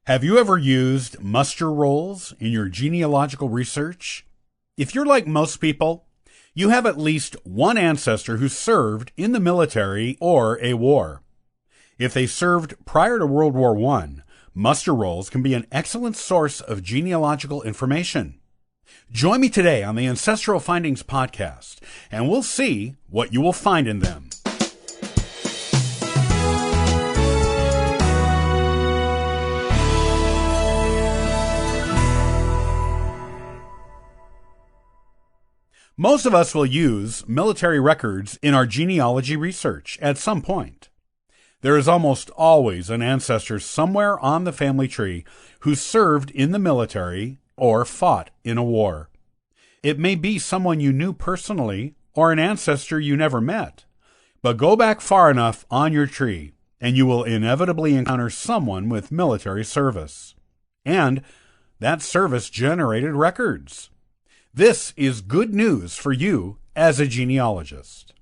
Have you ever used muster rolls in your genealogical research? If you're like most people, you have at least one ancestor who served in the military or a war. If they served prior to World War I, muster rolls can be an excellent source of genealogical information. Join me today on the Ancestral Findings Podcast, and we'll see what you will find in them. Most of us will use military records in our genealogy research at some point. There is almost always an ancestor somewhere on the family tree who served in the military or fought in a war. It may be someone you knew personally or an ancestor you never met, but go back far enough on your tree and you will inevitably encounter someone with military service. And that service generated records. This is good news for you as a genealogist.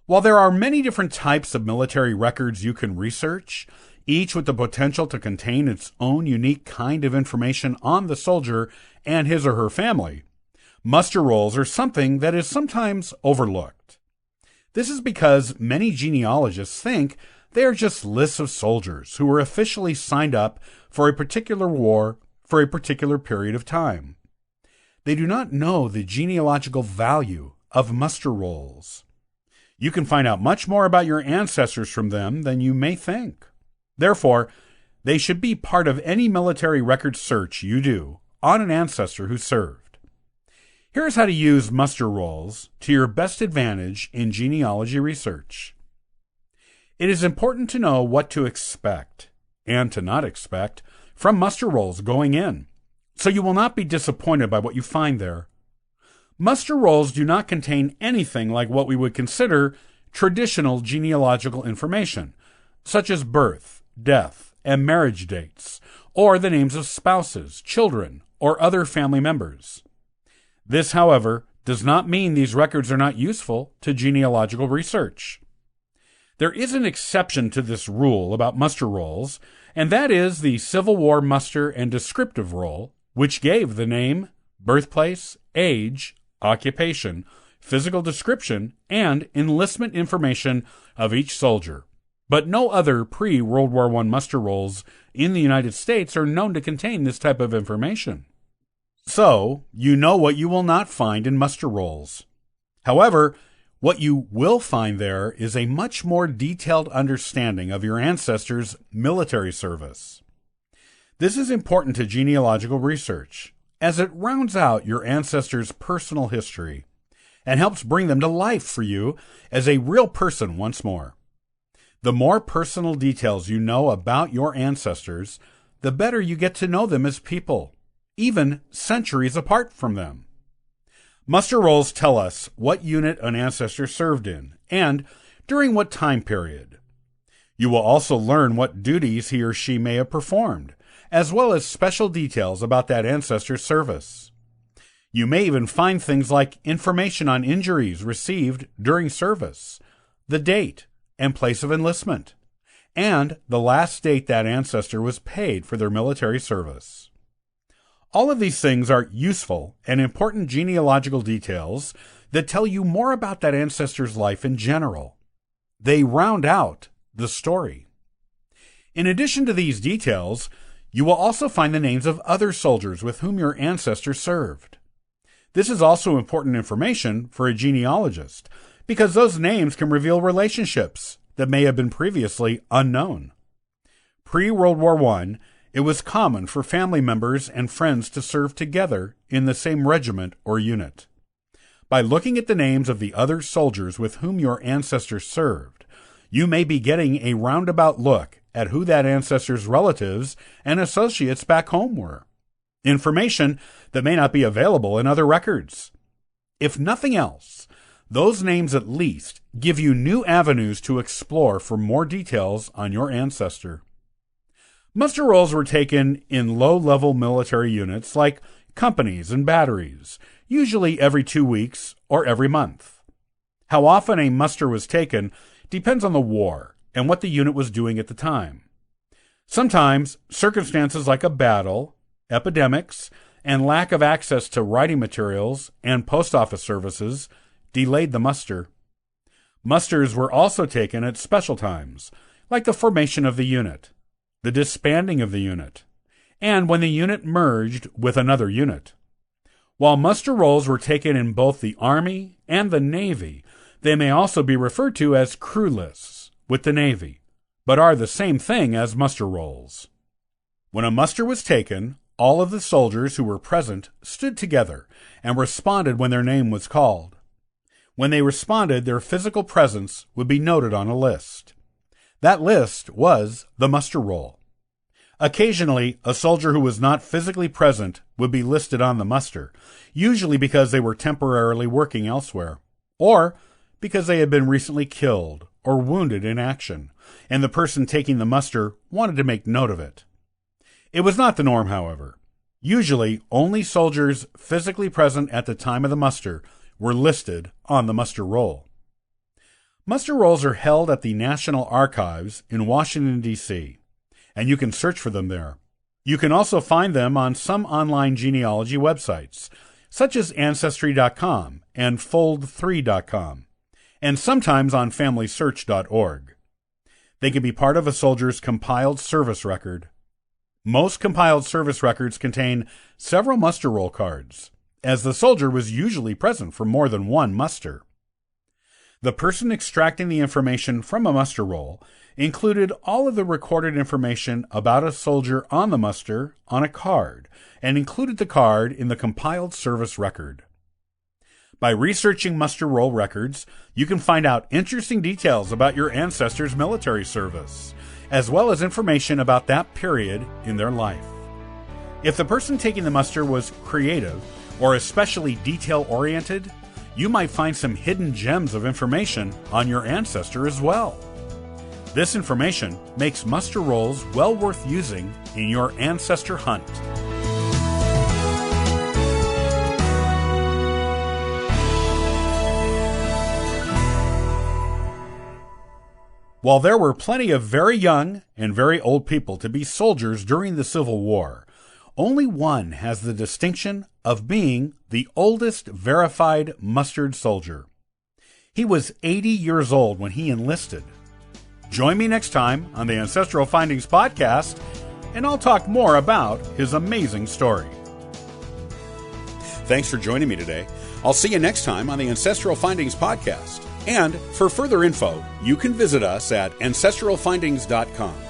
While there are many different types of military records you can research, each with the potential to contain its own unique kind of information on the soldier and his or her family, muster rolls are something that is sometimes overlooked. This is because many genealogists think they are just lists of soldiers who were officially signed up for a particular war for a particular period of time. They do not know the genealogical value of muster rolls. You can find out much more about your ancestors from them than you may think. Therefore, they should be part of any military record search you do on an ancestor who served. Here's how to use muster rolls to your best advantage in genealogy research. It is important to know what to expect and to not expect from muster rolls going in, so you will not be disappointed by what you find there. Muster rolls do not contain anything like what we would consider traditional genealogical information, such as birth, death, and marriage dates, or the names of spouses, children, or other family members. This, however, does not mean these records are not useful to genealogical research. There is an exception to this rule about muster rolls, and that is the Civil War muster and descriptive roll, which gave the name, birthplace, age, occupation, physical description, and enlistment information of each soldier. But no other pre-World War I muster rolls in the United States are known to contain this type of information. So, you know what you will not find in muster rolls. However, what you will find there is a much more detailed understanding of your ancestors' military service. This is important to genealogical research, as it rounds out your ancestors' personal history and helps bring them to life for you as a real person once more. The more personal details you know about your ancestors, the better you get to know them as people, even centuries apart from them. Muster rolls tell us what unit an ancestor served in and during what time period. You will also learn what duties he or she may have performed, as well as special details about that ancestor's service. You may even find things like information on injuries received during service, the date and place of enlistment, and the last date that ancestor was paid for their military service. All of these things are useful and important genealogical details that tell you more about that ancestor's life in general. They round out the story. In addition to these details, you will also find the names of other soldiers with whom your ancestor served. This is also important information for a genealogist because those names can reveal relationships that may have been previously unknown. Pre-World War I, it was common for family members and friends to serve together in the same regiment or unit. By looking at the names of the other soldiers with whom your ancestor served, you may be getting a roundabout look at who that ancestor's relatives and associates back home were. Information that may not be available in other records. If nothing else, those names at least give you new avenues to explore for more details on your ancestor. Muster rolls were taken in low-level military units like companies and batteries, usually every 2 weeks or every month. How often a muster was taken depends on the war and what the unit was doing at the time. Sometimes circumstances like a battle, epidemics, and lack of access to writing materials and post office services delayed the muster. Musters were also taken at special times, like the formation of the unit, the disbanding of the unit, and when the unit merged with another unit. While muster rolls were taken in both the Army and the Navy, they may also be referred to as crew lists with the Navy, but are the same thing as muster rolls. When a muster was taken, all of the soldiers who were present stood together and responded when their name was called. When they responded, their physical presence would be noted on a list. That list was the muster roll. Occasionally, a soldier who was not physically present would be listed on the muster, usually because they were temporarily working elsewhere, or because they had been recently killed or wounded in action, and the person taking the muster wanted to make note of it. It was not the norm, however. Usually, only soldiers physically present at the time of the muster were listed on the muster roll. Muster rolls are held at the National Archives in Washington, D.C., and you can search for them there. You can also find them on some online genealogy websites, such as Ancestry.com and Fold3.com, and sometimes on FamilySearch.org. They can be part of a soldier's compiled service record. Most compiled service records contain several muster roll cards, as the soldier was usually present for more than one muster. The person extracting the information from a muster roll included all of the recorded information about a soldier on the muster on a card, and included the card in the compiled service record. By researching muster roll records, you can find out interesting details about your ancestors' military service, as well as information about that period in their life. If the person taking the muster was creative or especially detail-oriented, you might find some hidden gems of information on your ancestor as well. This information makes muster rolls well worth using in your ancestor hunt. While there were plenty of very young and very old people to be soldiers during the Civil War, only one has the distinction of being the oldest verified mustered soldier. He was 80 years old when he enlisted. Join me next time on the Ancestral Findings Podcast, and I'll talk more about his amazing story. Thanks for joining me today. I'll see you next time on the Ancestral Findings Podcast. And for further info, you can visit us at ancestralfindings.com.